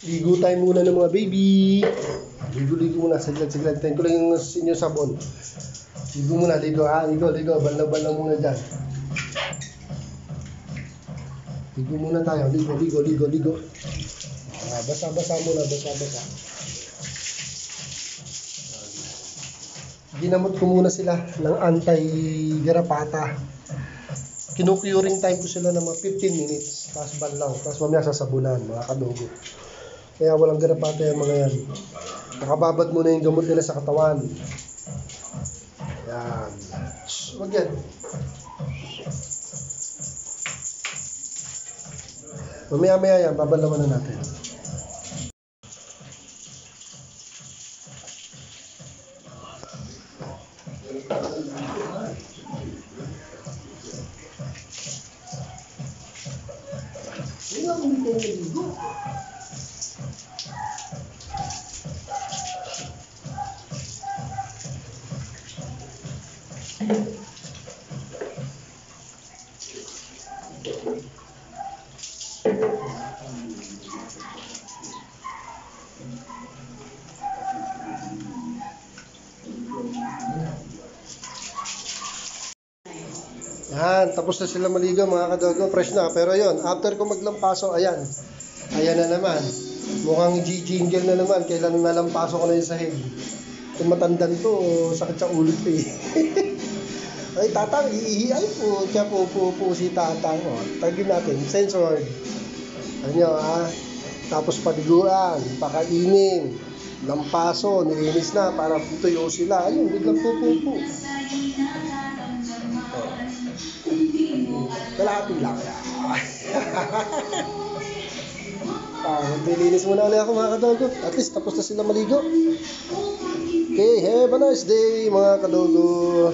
Ligo tayo muna ng mga baby. Ligo muna. Saglag. Tayo ko lang yung inyo sabon. Ligo muna. Ligo. Balaw muna dyan. Ligo muna tayo. Ligo. Basa muna. Ginamot ko muna sila ng anti-garapata. Kinukuring time ko sila ng mga 15 minutes. Tapos banlaw. Tapos mamaya sasabunan, mga kadogo. Kaya walang garapata yung mga yan. Nakababad muna yung gamot nila sa katawan. Yan. Wag yan. Mamaya yan, babalawan na natin. Yan, tapos na sila maligo mga kadogo, fresh na. Pero yon, after ko maglampaso, ayan na naman. Mukhang jingle na naman, kailan nalampaso ko na yung sahig. Kung matandan to, sakit sa ulo to eh. Ay tatang, ay po si tatang. O, tagin natin, sensor. Ano tapos paliguan, pakainin, lampaso, nilinis na para tuyo sila. Ayun, biglang po. Kalahati lang. Maglilinis muna ulit ako mga kadogo. At least tapos na sila maligo. Okay, have a nice day mga kadogo.